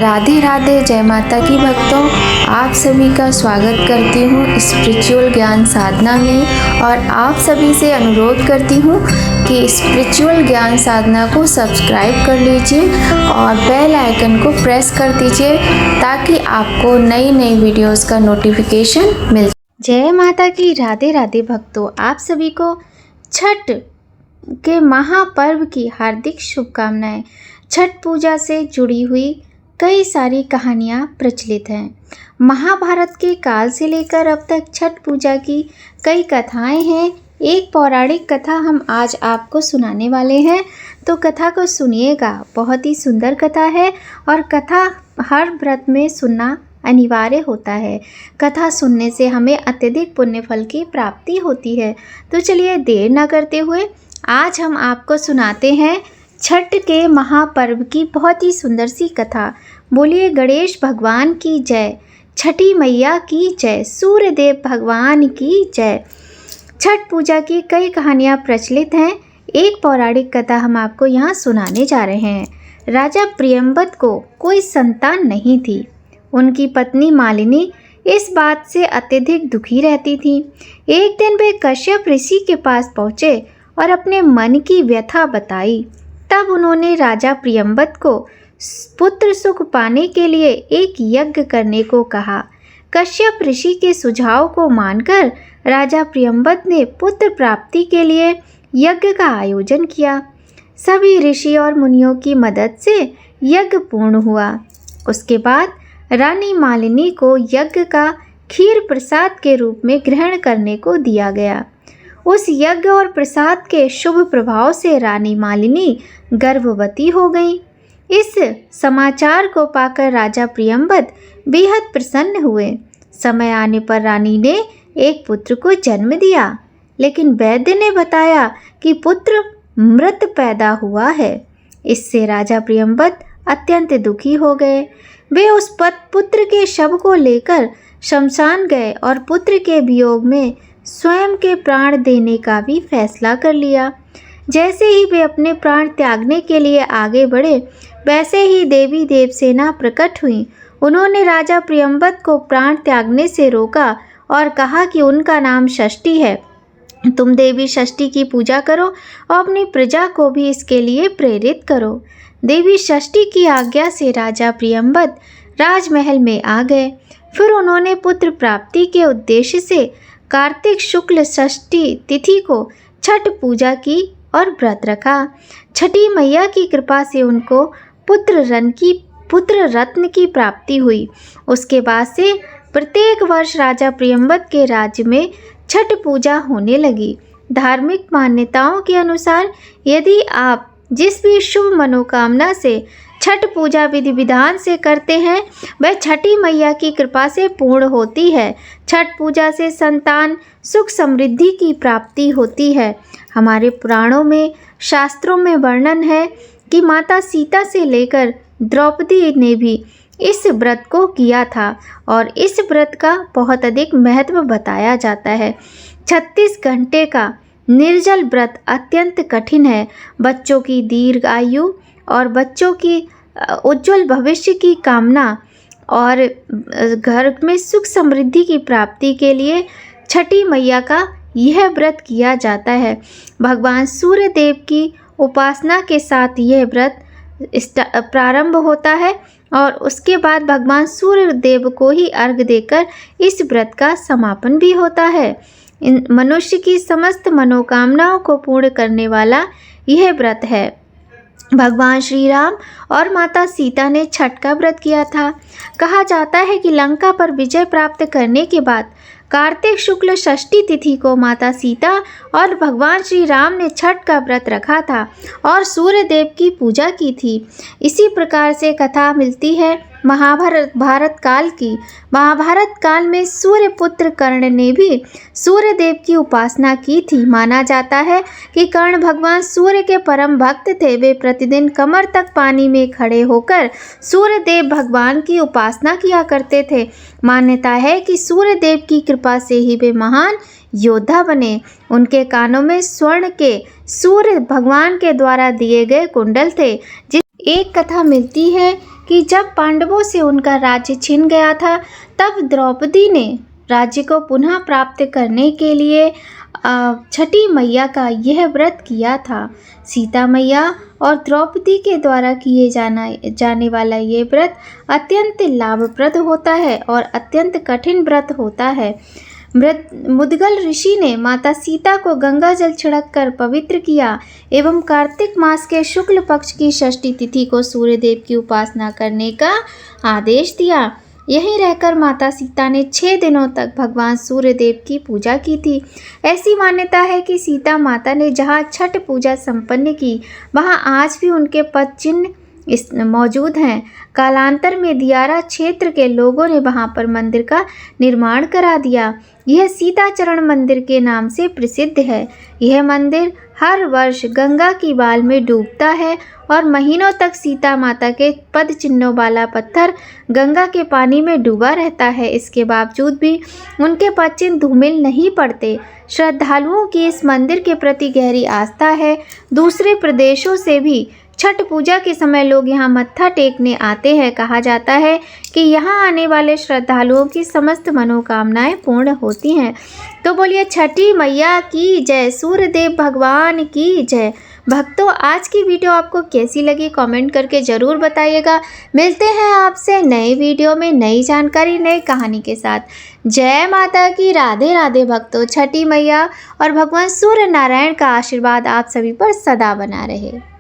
राधे राधे, जय माता की भक्तों। आप सभी का स्वागत करती हूँ स्पिरिचुअल ज्ञान साधना में और आप सभी से अनुरोध करती हूँ कि स्पिरिचुअल ज्ञान साधना को सब्सक्राइब कर लीजिए और बेल आइकन को प्रेस कर दीजिए ताकि आपको नई नई वीडियोस का नोटिफिकेशन मिल। जय माता की राधे राधे भक्तों, आप सभी को छठ के महापर्व की हार्दिक शुभकामनाएं। छठ पूजा से जुड़ी हुई कई सारी कहानियाँ प्रचलित हैं। महाभारत के काल से लेकर अब तक छठ पूजा की कई कथाएं हैं। एक पौराणिक कथा हम आज आपको सुनाने वाले हैं, तो कथा को सुनिएगा। बहुत ही सुंदर कथा है और कथा हर व्रत में सुनना अनिवार्य होता है। कथा सुनने से हमें अत्यधिक पुण्य फल की प्राप्ति होती है। तो चलिए देर न करते हुए आज हम आपको सुनाते हैं छठ के महापर्व की बहुत ही सुंदर सी कथा। बोलिए गणेश भगवान की जय, छठी मैया की जय, सूर्य देव भगवान की जय। छठ पूजा की कई कहानियाँ प्रचलित हैं। एक पौराणिक कथा हम आपको यहाँ सुनाने जा रहे हैं। राजा प्रियंवत को कोई संतान नहीं थी। उनकी पत्नी मालिनी इस बात से अत्यधिक दुखी रहती थी। एक दिन वे कश्यप ऋषि के पास पहुँचे और अपने मन की व्यथा बताई। तब उन्होंने राजा प्रियंवत को पुत्र सुख पाने के लिए एक यज्ञ करने को कहा। कश्यप ऋषि के सुझाव को मानकर राजा प्रियंवत ने पुत्र प्राप्ति के लिए यज्ञ का आयोजन किया। सभी ऋषि और मुनियों की मदद से यज्ञ पूर्ण हुआ। उसके बाद रानी मालिनी को यज्ञ का खीर प्रसाद के रूप में ग्रहण करने को दिया गया। उस यज्ञ और प्रसाद के शुभ प्रभाव से रानी मालिनी गर्भवती हो गई। इस समाचार को पाकर राजा प्रियंवत बेहद प्रसन्न हुए। समय आने पर रानी ने एक पुत्र को जन्म दिया, लेकिन वैद्य ने बताया कि पुत्र मृत पैदा हुआ है। इससे राजा प्रियंवत अत्यंत दुखी हो गए। वे उस पुत्र के शव को लेकर शमशान गए और पुत्र के वियोग में स्वयं के प्राण देने का भी फैसला कर लिया। जैसे ही वे अपने प्राण त्यागने के लिए आगे बढ़े, वैसे ही देवी देवसेना प्रकट हुई। उन्होंने राजा प्रियंवत को प्राण त्यागने से रोका और कहा कि उनका नाम षष्ठी है। तुम देवी षष्ठी की पूजा करो और अपनी प्रजा को भी इसके लिए प्रेरित करो। देवी षष्ठी की आज्ञा से राजा प्रियंवत राजमहल में आ गए। फिर उन्होंने पुत्र प्राप्ति के उद्देश्य से कार्तिक शुक्ल षष्ठी तिथि को छठ पूजा की और व्रत रखा। छठी मैया की कृपा से उनको पुत्र रत्न की प्राप्ति हुई। उसके बाद से प्रत्येक वर्ष राजा प्रियंवत के राज्य में छठ पूजा होने लगी। धार्मिक मान्यताओं के अनुसार यदि आप जिस भी शुभ मनोकामना से छठ पूजा विधि विधान से करते हैं, वह छठी मैया की कृपा से पूर्ण होती है। छठ पूजा से संतान सुख समृद्धि की प्राप्ति होती है। हमारे पुराणों में शास्त्रों में वर्णन है कि माता सीता से लेकर द्रौपदी ने भी इस व्रत को किया था और इस व्रत का बहुत अधिक महत्व बताया जाता है। 36 घंटे का निर्जल व्रत अत्यंत कठिन है। बच्चों की दीर्घ आयु और बच्चों की उज्जवल भविष्य की कामना और घर में सुख समृद्धि की प्राप्ति के लिए छठी मैया का यह व्रत किया जाता है। भगवान सूर्य देव की उपासना के साथ यह व्रत प्रारंभ होता है और उसके बाद भगवान सूर्य देव को ही अर्घ्य देकर इस व्रत का समापन भी होता है। इन मनुष्य की समस्त मनोकामनाओं को पूर्ण करने वाला यह व्रत है। भगवान श्री राम और माता सीता ने छठ का व्रत किया था। कहा जाता है कि लंका पर विजय प्राप्त करने के बाद कार्तिक शुक्ल षष्ठी तिथि को माता सीता और भगवान श्री राम ने छठ का व्रत रखा था और सूर्य देव की पूजा की थी। इसी प्रकार से कथा मिलती है महाभारत काल की। महाभारत काल में सूर्य पुत्र कर्ण ने भी सूर्य देव की उपासना की थी। माना जाता है कि कर्ण भगवान सूर्य के परम भक्त थे। वे प्रतिदिन कमर तक पानी में खड़े होकर सूर्य देव भगवान की उपासना किया करते थे। मान्यता है कि सूर्य देव की कृपा से ही वे महान योद्धा बने। उनके कानों में स्वर्ण के सूर्य भगवान के द्वारा दिए गए कुंडल थे। एक कथा मिलती है कि जब पांडवों से उनका राज्य छिन गया था, तब द्रौपदी ने राज्य को पुनः प्राप्त करने के लिए छठी मैया का यह व्रत किया था। सीता मैया और द्रौपदी के द्वारा किए जाने वाला ये व्रत अत्यंत लाभप्रद होता है और अत्यंत कठिन व्रत होता है। मुद्गल ऋषि ने माता सीता को गंगा जल छिड़क कर पवित्र किया एवं कार्तिक मास के शुक्ल पक्ष की षष्ठी तिथि को सूर्यदेव की उपासना करने का आदेश दिया। यहीं रहकर माता सीता ने 6 दिनों तक भगवान सूर्यदेव की पूजा की थी। ऐसी मान्यता है कि सीता माता ने जहाँ छठ पूजा संपन्न की, वहाँ आज भी उनके पद चिन्ह मौजूद हैं। कालांतर में दियारा क्षेत्र के लोगों ने वहां पर मंदिर का निर्माण करा दिया। यह सीताचरण मंदिर के नाम से प्रसिद्ध है। यह मंदिर हर वर्ष गंगा की बाल में डूबता है और महीनों तक सीता माता के पद चिन्हों वाला पत्थर गंगा के पानी में डूबा रहता है। इसके बावजूद भी उनके पद चिन्ह धूमिल नहीं पड़ते। श्रद्धालुओं की इस मंदिर के प्रति गहरी आस्था है। दूसरे प्रदेशों से भी छठ पूजा के समय लोग यहाँ मत्था टेकने आते हैं। कहा जाता है कि यहाँ आने वाले श्रद्धालुओं की समस्त मनोकामनाएं पूर्ण होती हैं। तो बोलिए छठी मैया की जय, सूर्यदेव भगवान की जय। भक्तों, आज की वीडियो आपको कैसी लगी कमेंट करके ज़रूर बताइएगा। मिलते हैं आपसे नए वीडियो में नई जानकारी, नई कहानी के साथ। जय माता की, राधे राधे भक्तों। छठी मैया और भगवान सूर्य नारायण का आशीर्वाद आप सभी पर सदा बना रहे।